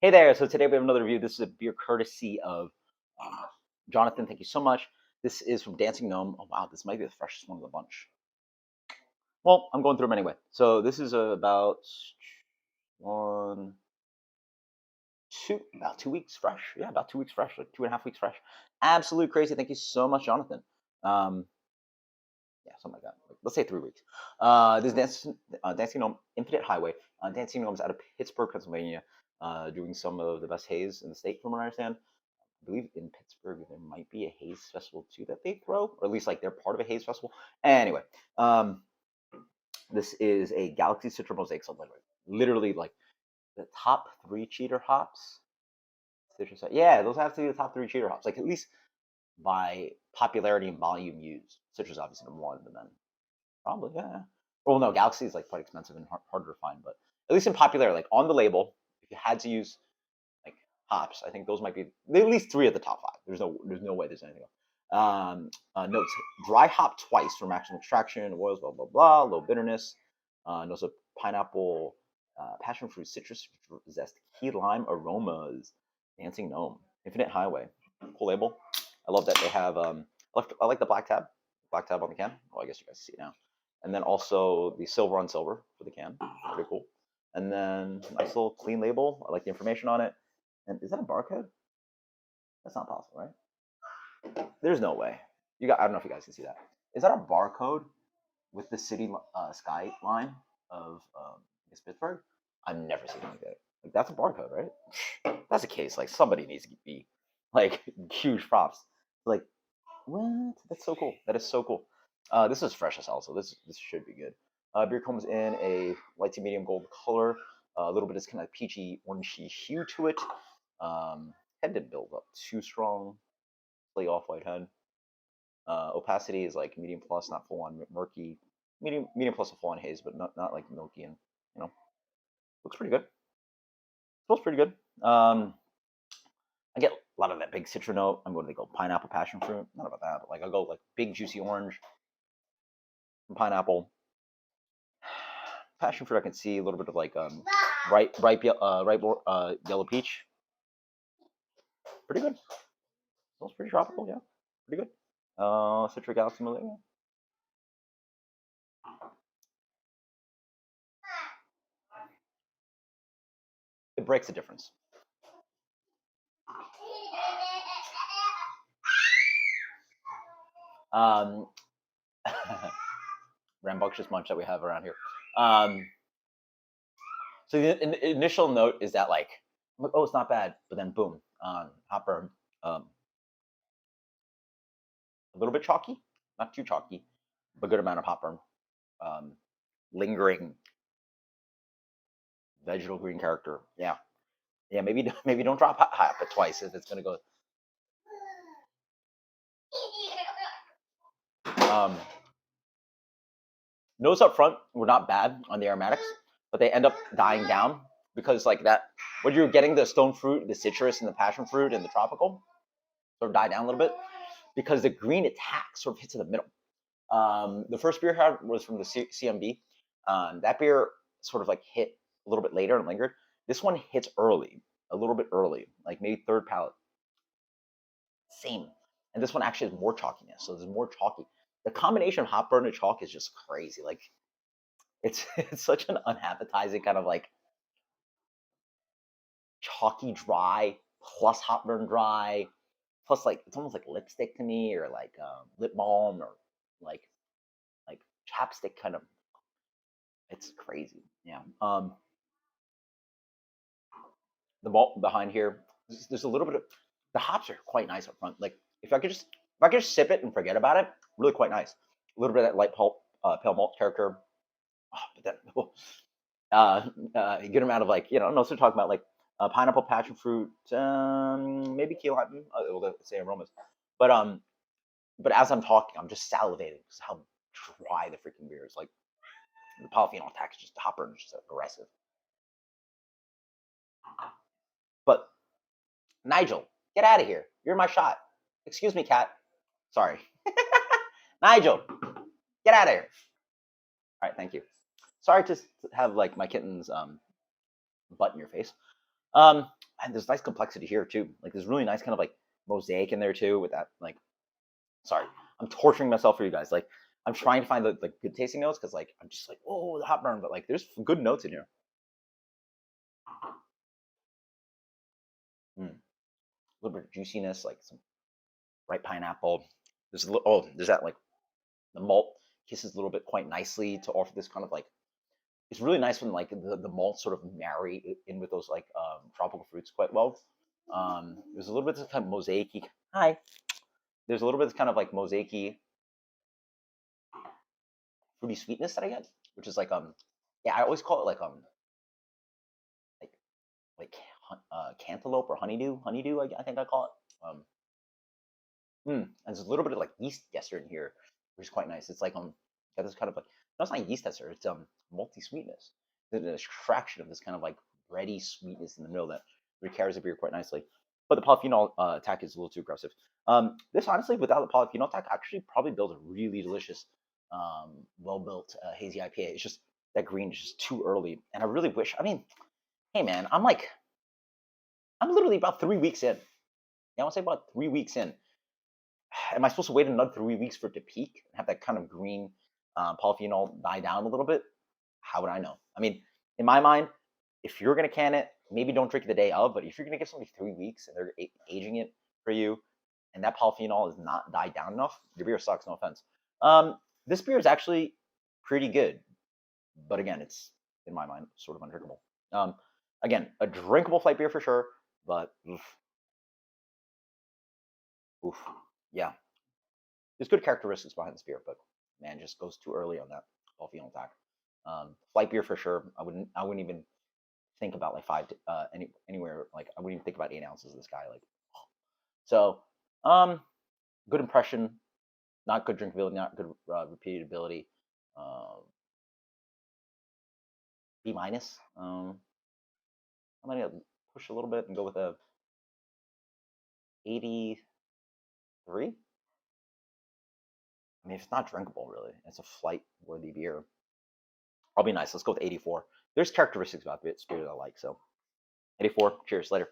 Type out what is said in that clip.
Hey there. So today we have another review. This is a beer courtesy of Jonathan. Thank you so much. This is from Dancing Gnome. Oh wow, this might be the freshest one of the bunch. Well, I'm going through them anyway. So this is about about 2 weeks fresh. Yeah, about 2 weeks fresh, like 2.5 weeks fresh. Absolute crazy. Thank you so much, Jonathan. Yeah, something like that. Let's say 3 weeks. This is Dancing Gnome Infinite Highway. Dancing Gnome's out of Pittsburgh, Pennsylvania, doing some of the best haze in the state, from what I understand. I believe in Pittsburgh there might be a haze festival too that they throw, or at least like they're part of a haze festival. Anyway, this is a Galaxy Citra Mosaic. So literally like the top 3 cheater hops. Citrus, yeah, those have to be the top 3 cheater hops, like at least by popularity and volume used. Citrus obviously number 1, but then probably yeah. Well, no, Galaxy is like quite expensive and harder to find, but at least in popularity, like on the label, if you had to use like hops, I think those might be at least 3 of the top 5. There's no way there's anything else. Notes: dry hop twice for maximum extraction, oils, blah blah blah, low bitterness. Notes of pineapple, passion fruit, citrus zest, key lime aromas. Dancing Gnome, Infinite Highway, cool label. I love that they have. I like the black tab on the can. Well, I guess you guys see it now. And then also the silver on silver for the can, pretty cool. And then nice little clean label. I like the information on it. And is that a barcode? That's not possible, right? There's no way. I don't know if you guys can see that. Is that a barcode with the city skyline of Pittsburgh? I've never seen anything like that. Like that's a barcode, right? That's a case. Like somebody needs to be like huge props. Like what? That's so cool. That is so cool. This is fresh as hell, so this should be good. Beer comes in a light to medium gold color. A little bit of kind of peachy, orangey hue to it. Head didn't build up too strong. Slightly off-white head. Opacity is like medium plus, not full on murky. Medium plus a full on haze, but not like milky, and looks pretty good. Smells pretty good. I get a lot of that big citra note. I'm going to go pineapple, passion fruit. Not about that, but like I'll go like big juicy orange, pineapple, passion fruit. I can see a little bit of like ripe yellow peach. Pretty good. Smells pretty tropical. Yeah, pretty good. Citric Galaxy Malaya. It breaks the difference. Rambunctious munch that we have around here. So the initial note is that like, oh, it's not bad, but then boom, hop burn. A little bit chalky, not too chalky, but good amount of hop burn. Lingering vegetal green character. Yeah. Maybe don't drop hop it twice if it's gonna go. Notes up front were not bad on the aromatics, but they end up dying down because like that, when you're getting the stone fruit, the citrus, and the passion fruit, and the tropical, sort of die down a little bit because the green attack sort of hits in the middle. The first beer I had was from the CMB. That beer sort of like hit a little bit later and lingered. This one hits early, a little bit early, like maybe third palate. Same. And this one actually has more chalkiness, so there's more chalky. The combination of hop burn and chalk is just crazy. Like it's such an unappetizing kind of like chalky dry plus hop burn dry plus like it's almost like lipstick to me, or like lip balm, or like chapstick kind of. It's crazy. Yeah. The malt behind here, there's a little bit of the hops are quite nice up front. Like if I could just sip it and forget about it, really quite nice. A little bit of that light pulp, pale malt character. But then a good amount of like no, so talking about like pineapple, passion fruit, maybe key lime. We'll say aromas, but as I'm talking, I'm just salivating because how dry the freaking beer is. Like the polyphenol attack is just hop burn, is just aggressive. But Nigel, get out of here. You're my shot. Excuse me, cat. Sorry. Nigel, get out of here. All right, thank you. Sorry to have like my kitten's butt in your face. and there's nice complexity here too. Like there's really nice kind of like mosaic in there too with that. Like, sorry, I'm torturing myself for you guys. Like I'm trying to find the like good tasting notes because like I'm just like, oh, the hot burn, but like there's good notes in here. A little bit of juiciness, like some ripe pineapple. There's a little, oh, there's that like the malt kisses a little bit quite nicely to offer this kind of like it's really nice when like the malts sort of marry in with those like tropical fruits quite well. There's a little bit of kind of mosaicy. Hi. There's a little bit of kind of like mosaicy fruity sweetness that I get, which is like yeah, I always call it like like cantaloupe or honeydew. I think I call it. And there's a little bit of like yeast ester in here, which is quite nice. It's like got this kind of like no, it's not yeast ester. It's malty sweetness. There's an extraction of this kind of like bready sweetness in the middle that really carries the beer quite nicely. But the polyphenol attack is a little too aggressive. This honestly, without the polyphenol attack, actually probably builds a really delicious, well-built hazy IPA. It's just that green is just too early, and I really wish. I mean, hey man, I'm literally about 3 weeks in. Yeah, I want to say about 3 weeks in. Am I supposed to wait another 3 weeks for it to peak and have that kind of green polyphenol die down a little bit? How would I know? I mean, in my mind, if you're gonna can it, maybe don't drink it the day of. But if you're gonna give somebody 3 weeks and they're aging it for you, and that polyphenol is not died down enough, your beer sucks. No offense. This beer is actually pretty good, but again, it's in my mind sort of undrinkable. Again, a drinkable flight beer for sure, but oof, yeah. There's good characteristics behind this beer, but man, just goes too early on that polyphenol attack. Flight beer for sure. I wouldn't even think about like anywhere. Like I wouldn't even think about 8 ounces of this guy. Like so, good impression, not good drinkability, not good repeatability. B minus. I'm gonna push a little bit and go with a 83. I mean, if it's not drinkable, really, it's a flight-worthy beer. I'll be nice. Let's go with 84. There's characteristics about this beer that I like. So, 84. Cheers. Later.